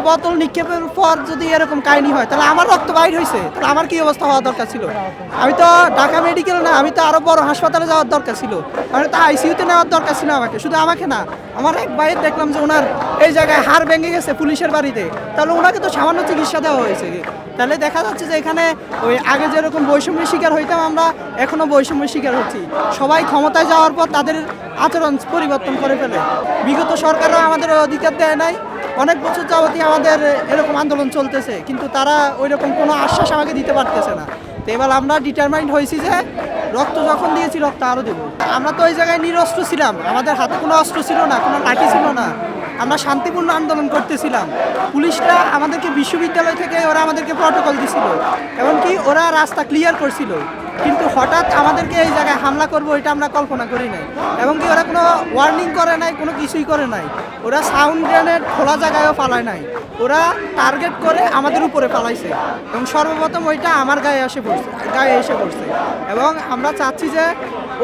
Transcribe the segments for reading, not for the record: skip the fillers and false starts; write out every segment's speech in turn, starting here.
বোতল নিক্ষেপের পর যদি এরকম কাহিনী হয় তাহলে আমার রক্ত বাইর হয়েছে, তাহলে আমার কি অবস্থা হওয়া দরকার ছিল? আমি তো ঢাকা মেডিকেল না, আমি তো আরো বড় হাসপাতালে যাওয়ার দরকার ছিল, আমি তো আইসিইউতে নেওয়ার দরকার ছিল আমাকে। শুধু আমাকে না, আমার এক ভাইয়ের দেখলাম যে ওনার এই জায়গায় হাড় ভেঙে গেছে পুলিশের বাড়িতে, তাহলে ওনাকে তো সামান্য চিকিৎসা দেওয়া হয়েছে। তাহলে দেখা যাচ্ছে যে এখানে ওই আগে যেরকম বৈষম্যের শিকার হইতাম আমরা এখনো বৈষম্যের শিকার হচ্ছি। সবাই ক্ষমতায় যাওয়ার পর তাদের আচরণ পরিবর্তন করে ফেলে। বিগত সরকারও আমাদের অধিকার দেয় নাই, অনেক বছর যাবতীয় আমাদের এরকম আন্দোলন চলতেছে, কিন্তু তারা ওই রকম কোনো আশ্বাস আমাকে দিতে পারতেছে না। তো এবার আমরা ডিটারমাইন্ড হয়েছি যে রক্ত যখন দিয়েছি রক্ত আরও দেবো। আমরা তো ওই জায়গায় নিরস্ত্র ছিলাম, আমাদের হাতে কোনো অস্ত্র ছিল না, কোনো লাঠি ছিল না, আমরা শান্তিপূর্ণ আন্দোলন করতেছিলাম। পুলিশরা আমাদেরকে বিশ্ববিদ্যালয় থেকে ওরা আমাদেরকে প্রটোকল দিছিল, এমনকি ওরা রাস্তা ক্লিয়ার করছিল, কিন্তু হঠাৎ আমাদেরকে এই জায়গায় হামলা করবো এটা আমরা কল্পনা করি নাই। এবং কি ওরা কোনো ওয়ার্নিং করে নাই, কোনো কিছুই করে নাই। ওরা সাউন্ড গ্রেনেড খোলা জায়গায়ও পালায় নাই, ওরা টার্গেট করে আমাদের উপরে পালাইছে এবং সর্বপ্রথম ওইটা আমার গায়ে এসে পড়ছে। এবং আমরা চাচ্ছি যে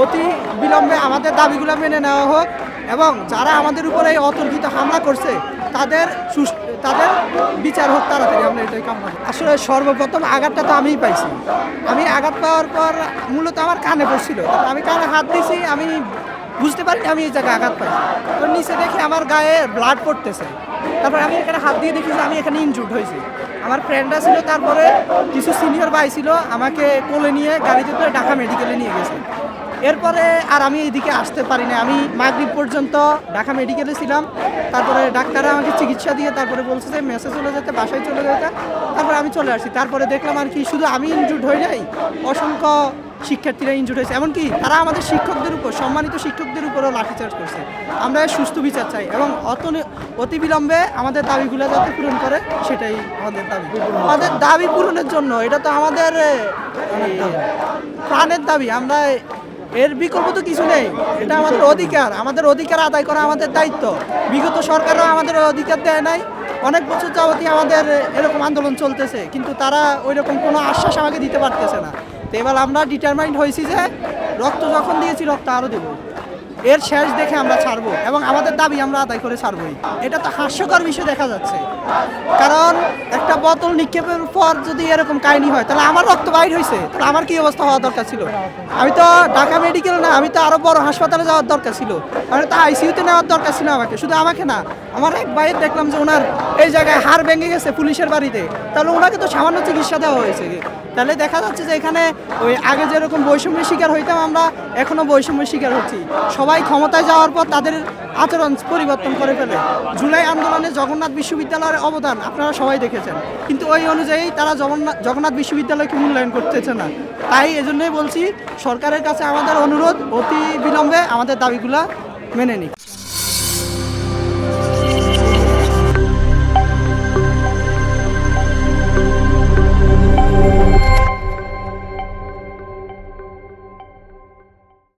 অতি বিলম্বে আমাদের দাবিগুলো মেনে নেওয়া হোক এবং যারা আমাদের উপরে এই অতর্কিত হামলা করছে তাদের বিচার হোক তাড়াতাড়ি, আমরা এটাই কামনা করি। আসলে সর্বপ্রথম আঘাতটা তো আমিই পাইছি। আমি আঘাত পাওয়ার পর মূলত আমার কানে পড়ছিল, আমি কানে হাত দিছি, আমি বুঝতে পারিনি আমি এই জায়গায় আঘাত পাইছি। তো নিচে দেখি আমার গায়ে ব্লাড পড়তেছে, তারপর আমি এখানে হাত দিয়ে দেখি যে আমি এখানে ইনজুর্ড হয়েছি। আমার ফ্রেন্ডরা ছিল, তারপরে কিছু সিনিয়র ভাই ছিল, আমাকে কোলে নিয়ে গাড়িতে করে ঢাকা মেডিকেলে নিয়ে গেছে। এরপরে আর আমি এইদিকে আসতে পারি না, আমি মাগরিব পর্যন্ত ঢাকা মেডিকেলে ছিলাম। তারপরে ডাক্তাররা আমাকে চিকিৎসা দিয়ে তারপরে বলছে যে মেসে চলে যেতে, বাসায় চলে যেতে। তারপরে আমি চলে আসছি। তারপরে দেখলাম আর কি শুধু আমি ইনজুর্ড হয়ে যাই, অসংখ্য শিক্ষার্থীরা ইনজুর্ড হয়েছে, এমনকি তারা আমাদের শিক্ষকদের উপর, সম্মানিত শিক্ষকদের উপরও লাঠিচার্জ করছে। আমরা সুস্থ বিচার চাই এবং অতি বিলম্বে আমাদের দাবিগুলো যাতে পূরণ করে, সেটাই আমাদের দাবি। আমাদের দাবি পূরণের জন্য এটা তো আমাদের প্রাণের দাবি, আমরা এর বিকল্প তো কিছু নেই। এটা আমাদের অধিকার, আমাদের অধিকার আদায় করা আমাদের দায়িত্ব। বিগত সরকারও আমাদের অধিকার দেয় নাই, অনেক বছর যাবতীয় আমাদের এরকম আন্দোলন চলতেছে, কিন্তু তারা ওই রকম কোনো আশ্বাস আমাকে দিতে পারতেছে না। তো এবার আমরা ডিটারমাইন্ড হয়েছি যে রক্ত যখন দিয়েছি রক্ত আরও দেবো, এর শেষ দেখে আমরা ছাড়বো এবং আমাদের দাবি আমরা আদায় করে ছাড়বই। এটা তো হাস্যকর বিষয় দেখা যাচ্ছে, কারণ একটা বোতল নিক্ষেপের পর যদি এরকম কাহিনী হয় তাহলে আমার রক্ত বাইর হয়েছে, তাহলে আমার কি অবস্থা হওয়া দরকার ছিল? আমি তো ঢাকা মেডিকেল না, আমি তো আরো বড় হাসপাতালে যাওয়ার দরকার ছিল, আমি তো আইসিইউতে নেওয়ার দরকার ছিল আমাকে। শুধু আমাকে না, আমার এক ভাইয়ের দেখলাম যে ওনার এই জায়গায় হাড় ভেঙে গেছে পুলিশের বাড়িতে, তাহলে ওনাকে তো সামান্য চিকিৎসা দেওয়া হয়েছে। তাহলে দেখা যাচ্ছে যে এখানে ওই আগে যেরকম বৈষম্যের শিকার হইতাম আমরা এখনো বৈষম্যের শিকার হচ্ছি। সবাই ক্ষমতায় যাওয়ার পর তাদের আচরণ পরিবর্তন করে ফেলে। জুলাই আন্দোলনে জগন্নাথ বিশ্ববিদ্যালয়ের অবদান আপনারা সবাই দেখেছেন, কিন্তু ওই অনুযায়ী তারা জগন্নাথ বিশ্ববিদ্যালয়কে মূল্যায়ন করতেছে না। তাই এজন্যই বলছি সরকারের কাছে আমাদের অনুরোধ, অতি বিলম্বে আমাদের দাবিগুলা মেনে নিক।